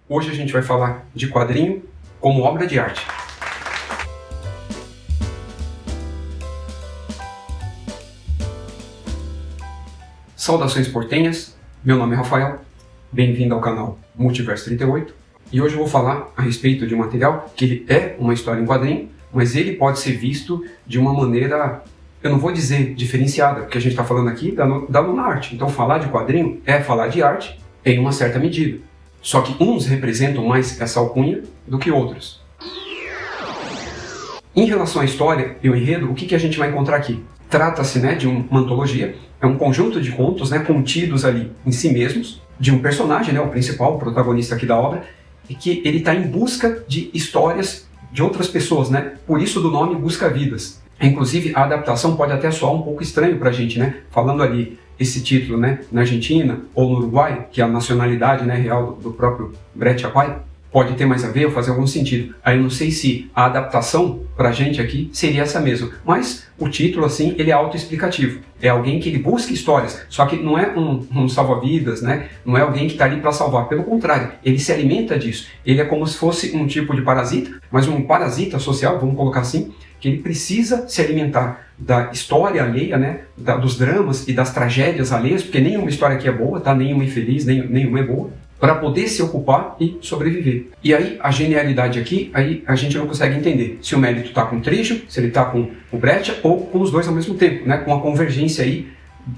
Hoje a gente vai falar de quadrinho como obra de arte. Saudações portenhas, meu nome é Rafael, bem-vindo ao canal Multiverso 38 e hoje eu vou falar a respeito de um material que ele é uma história em quadrinho, mas ele pode ser visto de uma maneira, eu não vou dizer diferenciada, porque a gente está falando aqui da lunarte, então falar de quadrinho é falar de arte em uma certa medida. Só que uns representam mais essa alcunha do que outros. Em relação à história e o enredo, o que a gente vai encontrar aqui? Trata-se de uma antologia, é um conjunto de contos contidos ali em si mesmos, de um personagem, o principal, o protagonista aqui da obra, e que ele está em busca de histórias de outras pessoas, por isso do nome Busca Vidas. Inclusive, a adaptação pode até soar um pouco estranho para a gente, falando ali esse título na Argentina ou no Uruguai, que é a nacionalidade real do próprio Brett Chapai, pode ter mais a ver ou fazer algum sentido. Aí eu não sei se a adaptação pra gente aqui seria essa mesmo, mas o título assim, ele é autoexplicativo. É alguém que ele busca histórias, só que não é um salva-vidas, não é alguém que está ali para salvar, pelo contrário, ele se alimenta disso. Ele é como se fosse um tipo de parasita, mas um parasita social, vamos colocar assim, que ele precisa se alimentar da história alheia, dos dramas e das tragédias alheias, porque nenhuma história aqui é boa, nenhuma é feliz, nenhuma é boa, para poder se ocupar e sobreviver. E aí, a genialidade aqui, aí a gente não consegue entender se o mérito está com o Trígio, se ele está com o Brecha, ou com os dois ao mesmo tempo, com a convergência aí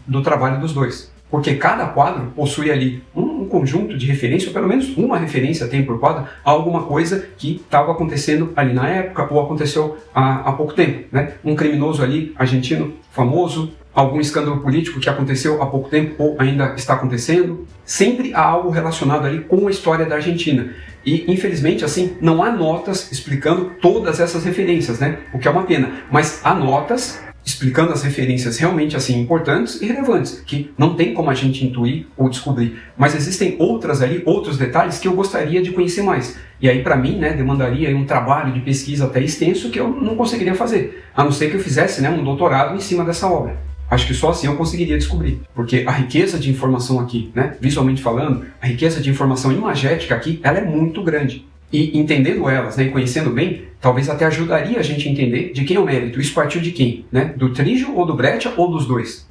do trabalho dos dois. Porque cada quadro possui ali um conjunto de referência, ou pelo menos uma referência tem por quadro, a alguma coisa que estava acontecendo ali na época, ou aconteceu há pouco tempo. Um criminoso ali, argentino, famoso, algum escândalo político que aconteceu há pouco tempo ou ainda está acontecendo. Sempre há algo relacionado ali com a história da Argentina. E, infelizmente, assim, não há notas explicando todas essas referências, o que é uma pena. Mas há notas explicando as referências realmente assim importantes e relevantes, que não tem como a gente intuir ou descobrir. Mas existem outras ali, outros detalhes que eu gostaria de conhecer mais. E aí, para mim, demandaria um trabalho de pesquisa até extenso que eu não conseguiria fazer, a não ser que eu fizesse um doutorado em cima dessa obra. Acho que só assim eu conseguiria descobrir, porque a riqueza de informação aqui, visualmente falando, a riqueza de informação imagética aqui, ela é muito grande. E entendendo elas, e conhecendo bem, talvez até ajudaria a gente a entender de quem é o mérito. Isso partiu de quem? Do Trígio ou do Brecha ou dos dois?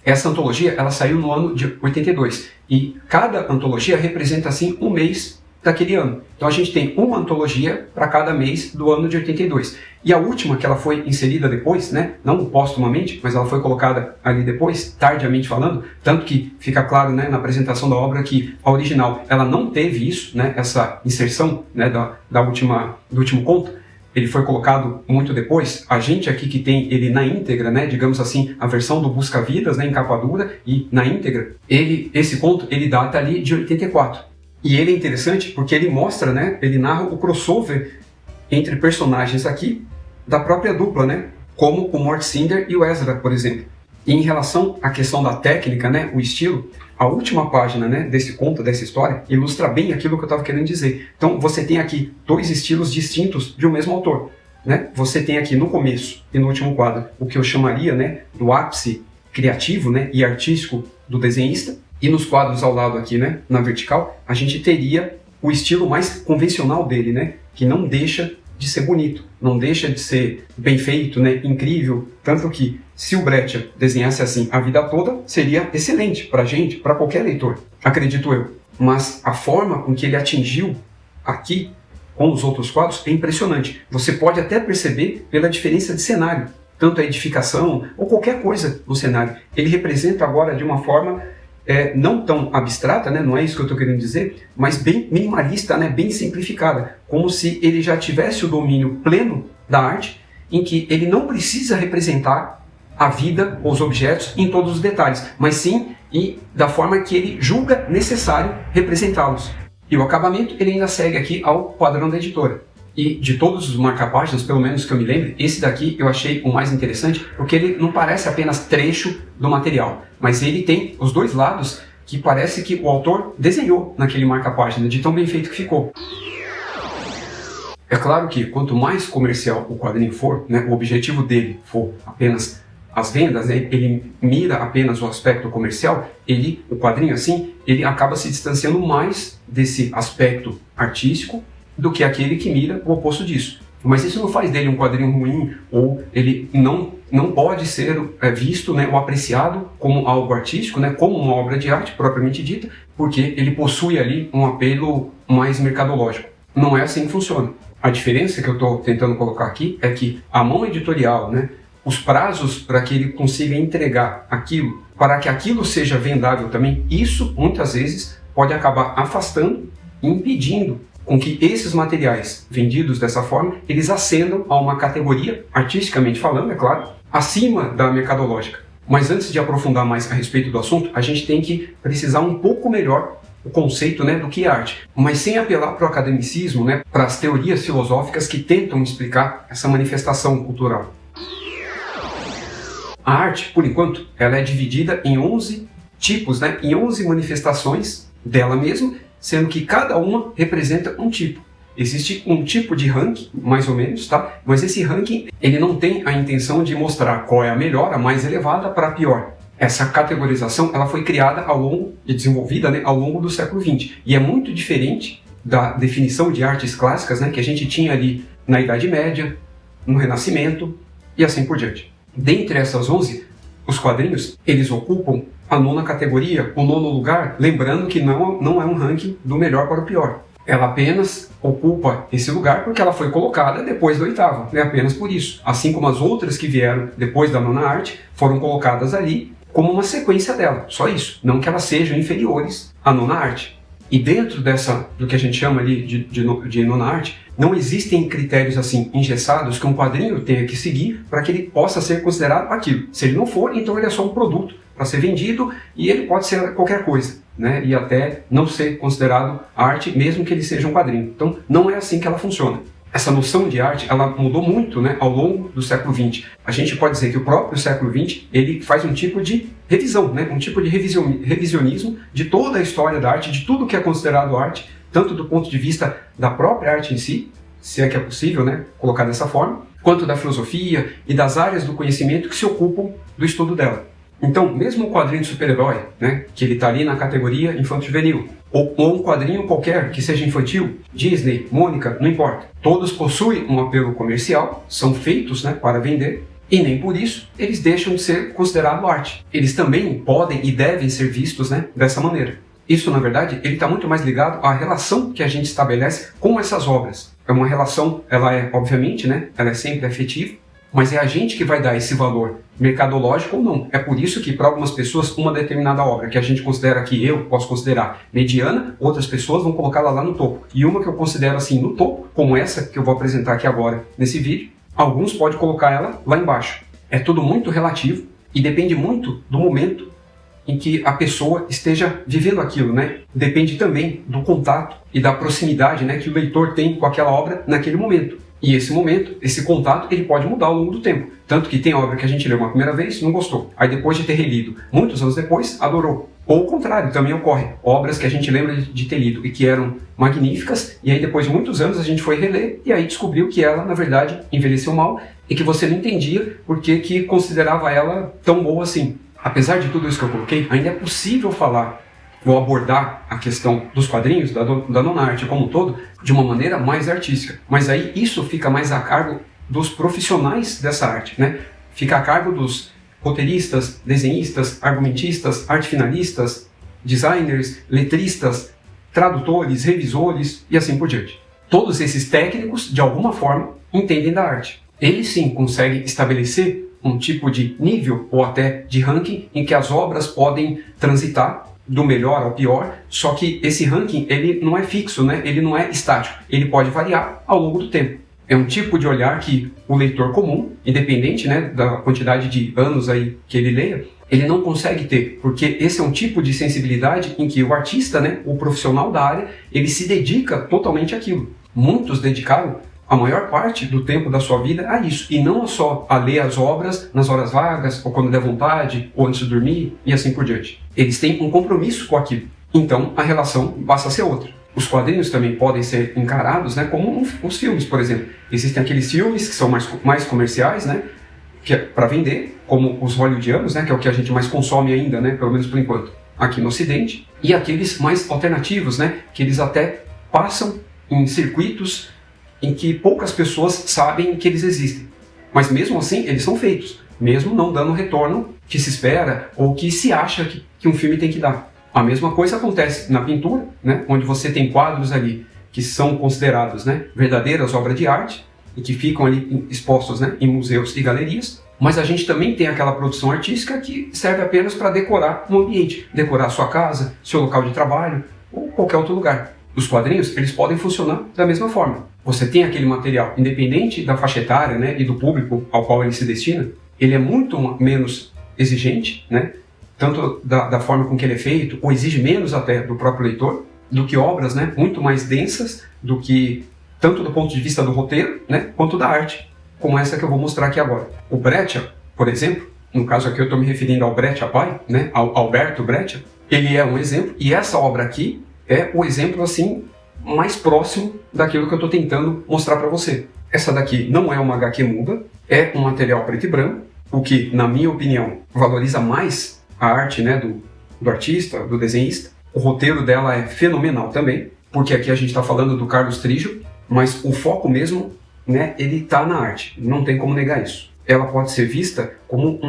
Essa antologia, ela saiu no ano de 82 e cada antologia representa assim um mês daquele ano. Então a gente tem uma antologia para cada mês do ano de 82. E a última, que ela foi inserida depois, não póstumamente, mas ela foi colocada ali depois, tardiamente falando, tanto que fica claro na apresentação da obra que a original ela não teve isso, essa inserção do último conto. Ele foi colocado muito depois. A gente aqui que tem ele na íntegra, digamos assim, a versão do Busca Vidas, em capa dura e na íntegra, esse conto ele data ali de 84. E ele é interessante porque ele mostra, ele narra o crossover entre personagens aqui da própria dupla, como o Mort Cinder e o Ezra, por exemplo. E em relação à questão da técnica, o estilo, a última página desse conto, dessa história, ilustra bem aquilo que eu estava querendo dizer. Então você tem aqui dois estilos distintos de um mesmo autor. Você tem aqui no começo e no último quadro o que eu chamaria do ápice criativo e artístico do desenhista. E nos quadros ao lado aqui, na vertical, a gente teria o estilo mais convencional dele, que não deixa de ser bonito, não deixa de ser bem feito, incrível. Tanto que, se o Brecha desenhasse assim a vida toda, seria excelente para a gente, para qualquer leitor, acredito eu. Mas a forma com que ele atingiu aqui, com os outros quadros, é impressionante. Você pode até perceber pela diferença de cenário, tanto a edificação ou qualquer coisa no cenário. Ele representa agora de uma forma não tão abstrata, não é isso que eu estou querendo dizer, mas bem minimalista, bem simplificada, como se ele já tivesse o domínio pleno da arte, em que ele não precisa representar a vida, os objetos em todos os detalhes, mas sim e da forma que ele julga necessário representá-los. E o acabamento ele ainda segue aqui ao padrão da editora. E de todos os marca-páginas, pelo menos que eu me lembre, esse daqui eu achei o mais interessante, porque ele não parece apenas trecho do material, mas ele tem os dois lados que parece que o autor desenhou naquele marca-página, de tão bem feito que ficou. É claro que quanto mais comercial o quadrinho for, o objetivo dele for apenas as vendas, né, ele mira apenas o aspecto comercial, o quadrinho assim, ele acaba se distanciando mais desse aspecto artístico do que aquele que mira o oposto disso. Mas isso não faz dele um quadrinho ruim, ou ele não pode ser visto, né, ou apreciado como algo artístico, né, como uma obra de arte propriamente dita, porque ele possui ali um apelo mais mercadológico. Não é assim que funciona. A diferença que eu estou tentando colocar aqui é que a mão editorial, né, os prazos para que ele consiga entregar aquilo, para que aquilo seja vendável também, isso muitas vezes pode acabar afastando e impedindo com que esses materiais vendidos dessa forma, eles ascendam a uma categoria, artisticamente falando, é claro, acima da mercadológica. Mas antes de aprofundar mais a respeito do assunto, a gente tem que precisar um pouco melhor o conceito, né, do que é arte, mas sem apelar para o academicismo, né, para as teorias filosóficas que tentam explicar essa manifestação cultural. A arte, por enquanto, ela é dividida em 11 tipos, né, em 11 manifestações dela mesma, sendo que cada uma representa um tipo. Existe um tipo de ranking, mais ou menos, tá? Mas esse ranking, ele não tem a intenção de mostrar qual é a melhor, a mais elevada para a pior. Essa categorização, ela foi criada e desenvolvida, né, ao longo do século XX. E é muito diferente da definição de artes clássicas, né, que a gente tinha ali na Idade Média, no Renascimento e assim por diante. Dentre essas 11, os quadrinhos, eles ocupam a 9ª categoria, o 9º lugar, lembrando que não é um ranking do melhor para o pior. Ela apenas ocupa esse lugar porque ela foi colocada depois da 8ª, né? Apenas por isso. Assim como as outras que vieram depois da 9ª arte foram colocadas ali como uma sequência dela, só isso. Não que elas sejam inferiores à 9ª arte. E dentro do que a gente chama ali de 9ª arte, não existem critérios assim engessados que um quadrinho tenha que seguir para que ele possa ser considerado aquilo. Se ele não for, então ele é só um produto para ser vendido e ele pode ser qualquer coisa, né? E até não ser considerado arte, mesmo que ele seja um quadrinho. Então, não é assim que ela funciona. Essa noção de arte, ela mudou muito, né, ao longo do século XX. A gente pode dizer que o próprio século XX, ele faz um tipo de revisão, né, um tipo de revisionismo de toda a história da arte, de tudo que é considerado arte, tanto do ponto de vista da própria arte em si, se é que é possível, né, colocar dessa forma, quanto da filosofia e das áreas do conhecimento que se ocupam do estudo dela. Então, mesmo um quadrinho de super-herói, né, que ele está ali na categoria infanto-juvenil, ou um quadrinho qualquer que seja infantil, Disney, Mônica, não importa. Todos possuem um apelo comercial, são feitos, né, para vender, e nem por isso eles deixam de ser considerados arte. Eles também podem e devem ser vistos, né, dessa maneira. Isso, na verdade, ele está muito mais ligado à relação que a gente estabelece com essas obras. É uma relação, ela é, obviamente, né, ela é sempre afetiva, mas é a gente que vai dar esse valor mercadológico ou não. É por isso que, para algumas pessoas, uma determinada obra que a gente considera que eu posso considerar mediana, outras pessoas vão colocá-la lá no topo. E uma que eu considero assim no topo, como essa que eu vou apresentar aqui agora nesse vídeo, alguns podem colocar ela lá embaixo. É tudo muito relativo e depende muito do momento em que a pessoa esteja vivendo aquilo, né? Depende também do contato e da proximidade, né, que o leitor tem com aquela obra naquele momento. E esse momento, esse contato, ele pode mudar ao longo do tempo. Tanto que tem obra que a gente leu uma primeira vez, não gostou. Aí depois de ter relido, muitos anos depois, adorou. Ou o contrário, também ocorre. Obras que a gente lembra de ter lido e que eram magníficas, e aí depois de muitos anos a gente foi reler, e aí descobriu que ela, na verdade, envelheceu mal, e que você não entendia porque que considerava ela tão boa assim. Apesar de tudo isso que eu coloquei, ainda é possível falar, vou abordar a questão dos quadrinhos, da 9ª arte como um todo, de uma maneira mais artística. Mas aí isso fica mais a cargo dos profissionais dessa arte, né? Fica a cargo dos roteiristas, desenhistas, argumentistas, arte-finalistas, designers, letristas, tradutores, revisores e assim por diante. Todos esses técnicos, de alguma forma, entendem da arte. Eles sim conseguem estabelecer um tipo de nível ou até de ranking em que as obras podem transitar do melhor ao pior, só que esse ranking ele não é fixo, né? Ele não é estático, ele pode variar ao longo do tempo. É um tipo de olhar que o leitor comum, independente, né, da quantidade de anos aí que ele leia, ele não consegue ter, porque esse é um tipo de sensibilidade em que o artista, né, o profissional da área, ele se dedica totalmente àquilo. Muitos dedicaram a maior parte do tempo da sua vida a isso, e não só a ler as obras nas horas vagas, ou quando der vontade, ou antes de dormir, e assim por diante. Eles têm um compromisso com aquilo, então a relação passa a ser outra. Os quadrinhos também podem ser encarados, né, como os filmes, por exemplo. Existem aqueles filmes que são mais comerciais, né, que é para vender, como os hollywoodianos, né, que é o que a gente mais consome ainda, né, pelo menos por enquanto, aqui no Ocidente, e aqueles mais alternativos, né, que eles até passam em circuitos em que poucas pessoas sabem que eles existem. Mas mesmo assim, eles são feitos, mesmo não dando o retorno que se espera ou que se acha que um filme tem que dar. A mesma coisa acontece na pintura, né, onde você tem quadros ali que são considerados, né, verdadeiras obras de arte, e que ficam ali expostos, né, em museus e galerias, mas a gente também tem aquela produção artística que serve apenas para decorar um ambiente, decorar sua casa, seu local de trabalho ou qualquer outro lugar. Os quadrinhos, eles podem funcionar da mesma forma. Você tem aquele material, independente da faixa etária, né, e do público ao qual ele se destina, ele é muito menos exigente, né, tanto da forma com que ele é feito, ou exige menos até do próprio leitor, do que obras, né, muito mais densas, do que tanto do ponto de vista do roteiro, né, quanto da arte, como essa que eu vou mostrar aqui agora. O Brecht, por exemplo, no caso aqui eu estou me referindo ao Brecht pai, né, ao Alberto Brecht, ele é um exemplo, e essa obra aqui é o exemplo assim mais próximo daquilo que eu estou tentando mostrar para você. Essa daqui não é uma HQ muda, é um material preto e branco, o que, na minha opinião, valoriza mais a arte, né, do artista, do desenhista. O roteiro dela é fenomenal também, porque aqui a gente está falando do Carlos Trígio, mas o foco mesmo, né, ele está na arte, não tem como negar isso. Ela pode ser vista como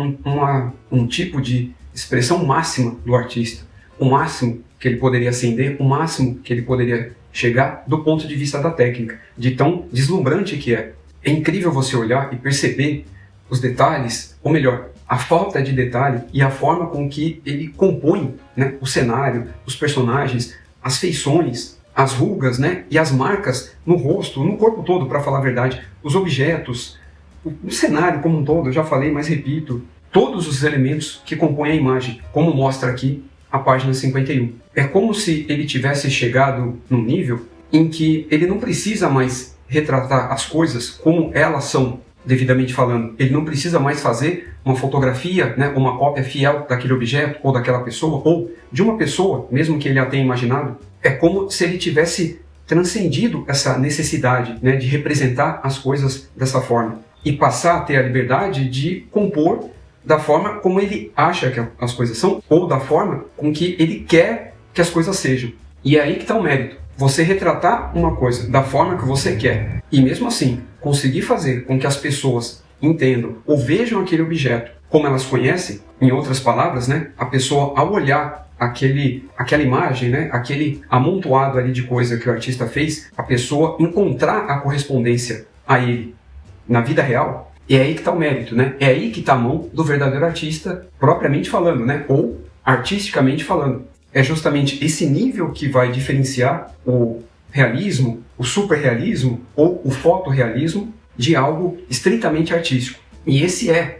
um tipo de expressão máxima do artista, o máximo que ele poderia acender, o máximo que ele poderia chegar do ponto de vista da técnica, de tão deslumbrante que é. É incrível você olhar e perceber os detalhes, ou melhor, a falta de detalhe e a forma com que ele compõe, né, o cenário, os personagens, as feições, as rugas, né, e as marcas no rosto, no corpo todo, para falar a verdade, os objetos, o cenário como um todo, eu já falei, mas repito, todos os elementos que compõem a imagem, como mostra aqui a página 51. É como se ele tivesse chegado num nível em que ele não precisa mais retratar as coisas como elas são, devidamente falando. Ele não precisa mais fazer uma fotografia, né, uma cópia fiel daquele objeto ou daquela pessoa, ou de uma pessoa, mesmo que ele a tenha imaginado. É como se ele tivesse transcendido essa necessidade, né, de representar as coisas dessa forma e passar a ter a liberdade de compor da forma como ele acha que as coisas são ou da forma com que ele quer que as coisas sejam. E é aí que está o mérito. Você retratar uma coisa da forma que você quer e mesmo assim conseguir fazer com que as pessoas entendam ou vejam aquele objeto como elas conhecem, em outras palavras, né, a pessoa ao olhar aquela imagem, né, aquele amontoado ali de coisa que o artista fez, a pessoa encontrar a correspondência a ele na vida real, é aí que está o mérito, né? É aí que está a mão do verdadeiro artista propriamente falando, né? Ou artisticamente falando. É justamente esse nível que vai diferenciar o realismo, o superrealismo ou o fotorrealismo de algo estritamente artístico. E esse é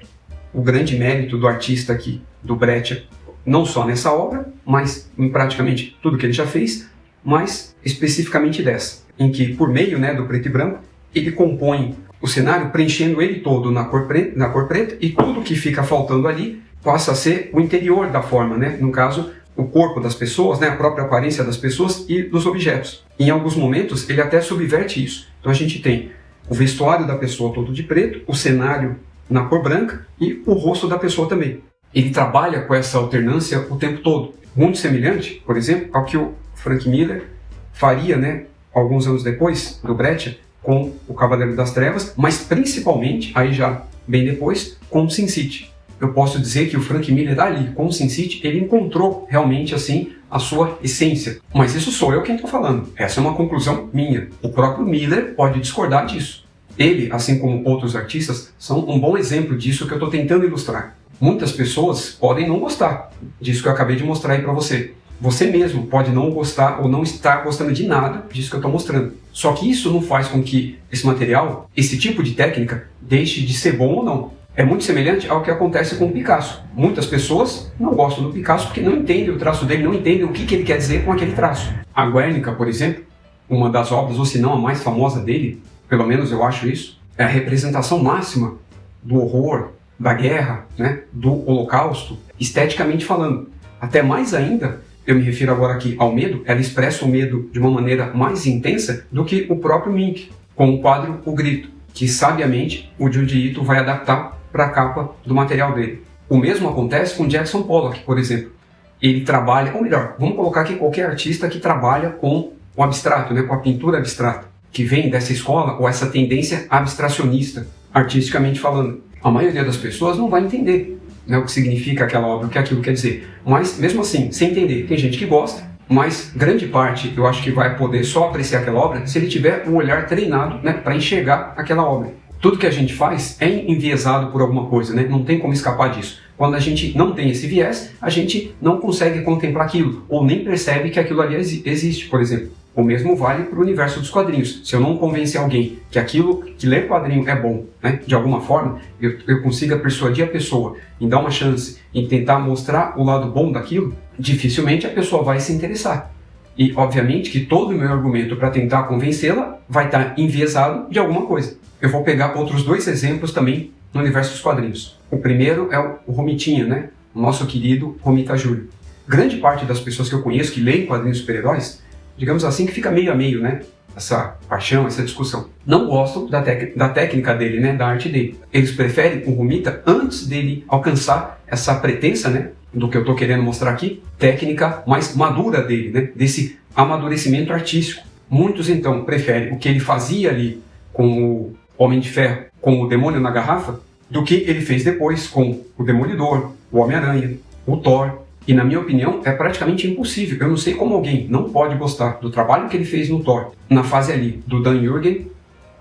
o grande mérito do artista aqui, do Brecht, não só nessa obra, mas em praticamente tudo que ele já fez, mas especificamente dessa, em que por meio, né, do preto e branco, ele compõe o cenário preenchendo ele todo na cor preta e tudo que fica faltando ali passa a ser o interior da forma, né? No caso, o corpo das pessoas, né? A própria aparência das pessoas e dos objetos. Em alguns momentos, ele até subverte isso. Então a gente tem o vestuário da pessoa todo de preto, o cenário na cor branca e o rosto da pessoa também. Ele trabalha com essa alternância o tempo todo. Muito semelhante, por exemplo, ao que o Frank Miller faria, né? Alguns anos depois, do Brecht, com o Cavaleiro das Trevas, mas principalmente, aí já bem depois, com o Sin City. Eu posso dizer que o Frank Miller ali, com o Sin City, ele encontrou realmente assim a sua essência. Mas isso sou eu quem estou falando. Essa é uma conclusão minha. O próprio Miller pode discordar disso. Ele, assim como outros artistas, são um bom exemplo disso que eu estou tentando ilustrar. Muitas pessoas podem não gostar disso que eu acabei de mostrar aí para você. Você mesmo pode não gostar ou não estar gostando de nada disso que eu estou mostrando. Só que isso não faz com que esse material, esse tipo de técnica, deixe de ser bom ou não. É muito semelhante ao que acontece com o Picasso. Muitas pessoas não gostam do Picasso porque não entendem o traço dele, não entendem o que ele quer dizer com aquele traço. A Guernica, por exemplo, uma das obras, ou se não a mais famosa dele, pelo menos eu acho isso, é a representação máxima do horror, da guerra, né, do Holocausto, esteticamente falando. Até mais ainda, eu me refiro agora aqui ao medo, ela expressa o medo de uma maneira mais intensa do que o próprio Mink, com o quadro O Grito, que sabiamente o Junji Ito vai adaptar para a capa do material dele. O mesmo acontece com Jackson Pollock, por exemplo. Ele trabalha, ou melhor, vamos colocar aqui qualquer artista que trabalha com o abstrato, né, com a pintura abstrata, que vem dessa escola ou essa tendência abstracionista, artisticamente falando. A maioria das pessoas não vai entender, né, o que significa aquela obra, o que aquilo quer dizer. Mas, mesmo assim, sem entender, tem gente que gosta, mas grande parte eu acho que vai poder só apreciar aquela obra se ele tiver um olhar treinado, né, para enxergar aquela obra. Tudo que a gente faz é enviesado por alguma coisa, né? Não tem como escapar disso. Quando a gente não tem esse viés, a gente não consegue contemplar aquilo, ou nem percebe que aquilo ali existe, por exemplo. O mesmo vale para o universo dos quadrinhos. Se eu não convencer alguém que aquilo, que ler quadrinho é bom, né, de alguma forma, eu consiga persuadir a pessoa em dar uma chance, em tentar mostrar o lado bom daquilo, dificilmente a pessoa vai se interessar. E, obviamente, que todo o meu argumento para tentar convencê-la vai estar enviesado de alguma coisa. Eu vou pegar outros 2 exemplos também no universo dos quadrinhos. O primeiro é o Romitinha, né? O nosso querido Romita Júlio. Grande parte das pessoas que eu conheço que leem quadrinhos super-heróis, digamos assim, que fica meio a meio, né? Essa paixão, essa discussão. Não gostam da técnica dele, né? Da arte dele. Eles preferem o Romita antes dele alcançar essa pretensa, né? Do que eu estou querendo mostrar aqui, técnica mais madura dele, né? Desse amadurecimento artístico. Muitos, então, preferem o que ele fazia ali com o Homem de Ferro, com o Demônio na Garrafa, do que ele fez depois com o Demolidor, o Homem-Aranha, o Thor. E, na minha opinião, é praticamente impossível. Eu não sei como alguém não pode gostar do trabalho que ele fez no Thor, na fase ali do Dan Jurgen,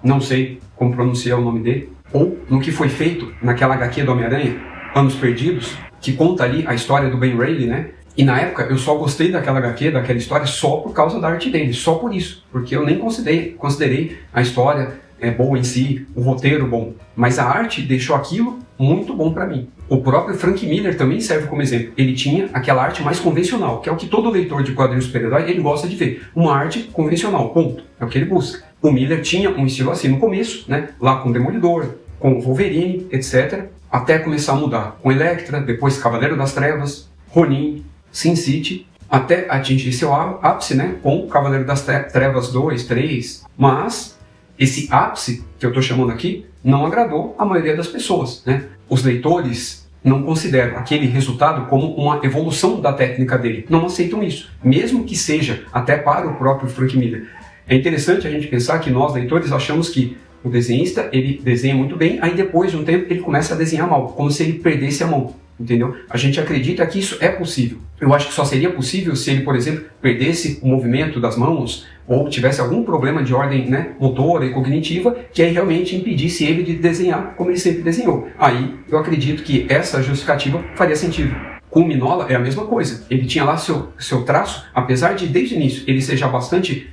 não sei como pronunciar o nome dele, ou no que foi feito naquela HQ do Homem-Aranha, Anos Perdidos, que conta ali a história do Ben Reilly, né? E na época eu só gostei daquela HQ, daquela história, só por causa da arte dele, só por isso. Porque eu nem considerei a história boa em si, o roteiro bom. Mas a arte deixou aquilo muito bom para mim. O próprio Frank Miller também serve como exemplo. Ele tinha aquela arte mais convencional, que é o que todo leitor de quadrinhos super-herói ele gosta de ver. Uma arte convencional, ponto. É o que ele busca. O Miller tinha um estilo assim no começo, né? Lá com o Demolidor, com o Wolverine, etc. Até começar a mudar com Elektra, depois Cavaleiro das Trevas, Ronin, Sin City, até atingir seu ápice, né? Com Cavaleiro das Trevas 2, 3. Mas esse ápice, que eu estou chamando aqui, não agradou a maioria das pessoas, né? Os leitores não consideram aquele resultado como uma evolução da técnica dele. Não aceitam isso, mesmo que seja até para o próprio Frank Miller. É interessante a gente pensar que nós, leitores, achamos que o desenhista, ele desenha muito bem, aí depois de um tempo ele começa a desenhar mal, como se ele perdesse a mão. Entendeu? A gente acredita que isso é possível. Eu acho que só seria possível se ele, por exemplo, perdesse o movimento das mãos ou tivesse algum problema de ordem, né, motora e cognitiva que aí realmente impedisse ele de desenhar como ele sempre desenhou. Aí eu acredito que essa justificativa faria sentido. Com o Mignola é a mesma coisa. Ele tinha lá seu traço, apesar de desde o início ele seja bastante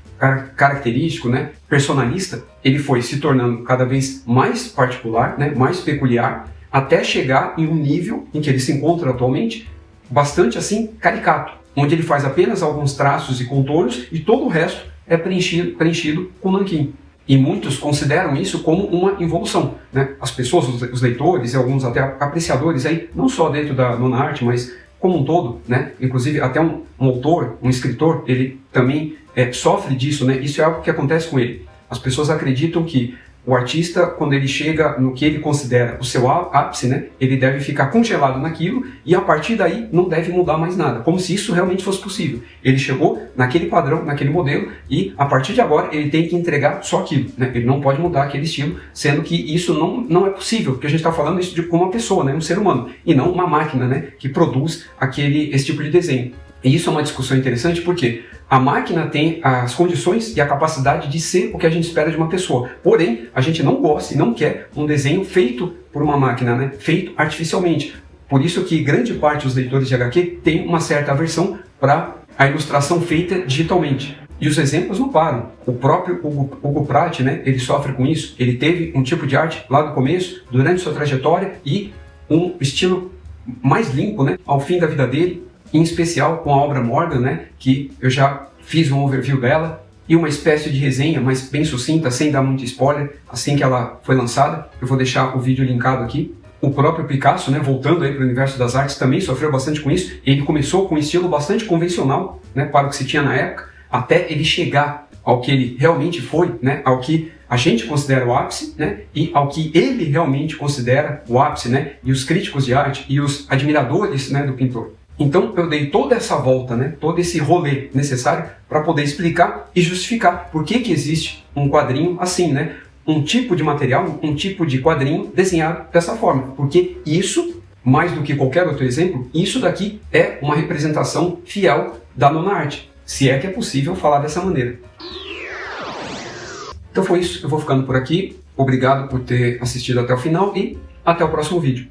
característico, né, personalista, ele foi se tornando cada vez mais particular, né, mais peculiar, até chegar em um nível em que ele se encontra atualmente, bastante assim caricato, onde ele faz apenas alguns traços e contornos e todo o resto é preenchido com nanquim. E muitos consideram isso como uma involução, né? As pessoas, os leitores e alguns até apreciadores, aí, não só dentro da nona arte, mas como um todo, né? Inclusive até um autor, um escritor, ele também sofre disso, né? Isso é algo que acontece com ele. As pessoas acreditam que o artista, quando ele chega no que ele considera o seu ápice, né, ele deve ficar congelado naquilo e a partir daí não deve mudar mais nada, como se isso realmente fosse possível. Ele chegou naquele padrão, naquele modelo e a partir de agora ele tem que entregar só aquilo, né? Ele não pode mudar aquele estilo, sendo que isso não é possível, porque a gente está falando isso de uma pessoa, né, um ser humano, e não uma máquina, né, que produz esse tipo de desenho. E isso é uma discussão interessante porque a máquina tem as condições e a capacidade de ser o que a gente espera de uma pessoa. Porém, a gente não gosta e não quer um desenho feito por uma máquina, né? Feito artificialmente. Por isso que grande parte dos leitores de HQ tem uma certa aversão para a ilustração feita digitalmente. E os exemplos não param. O próprio Hugo Pratt, né? Ele sofre com isso. Ele teve um tipo de arte lá no começo, durante sua trajetória, e um estilo mais limpo, né? Ao fim da vida dele. Em especial com a obra Morgan, né, que eu já fiz um overview dela, e uma espécie de resenha, mas bem sucinta, sem dar muito spoiler, assim que ela foi lançada. Eu vou deixar o vídeo linkado aqui. O próprio Picasso, né, voltando aí para o universo das artes, também sofreu bastante com isso. Ele começou com um estilo bastante convencional, né, para o que se tinha na época, até ele chegar ao que ele realmente foi, né, ao que a gente considera o ápice, né, e ao que ele realmente considera o ápice, né, e os críticos de arte e os admiradores, né, do pintor. Então eu dei toda essa volta, né, todo esse rolê necessário para poder explicar e justificar por que existe um quadrinho assim, né, um tipo de material, um tipo de quadrinho desenhado dessa forma, porque isso, mais do que qualquer outro exemplo, isso daqui é uma representação fiel da nona arte, se é que é possível falar dessa maneira. Então foi isso, eu vou ficando por aqui, obrigado por ter assistido até o final e até o próximo vídeo.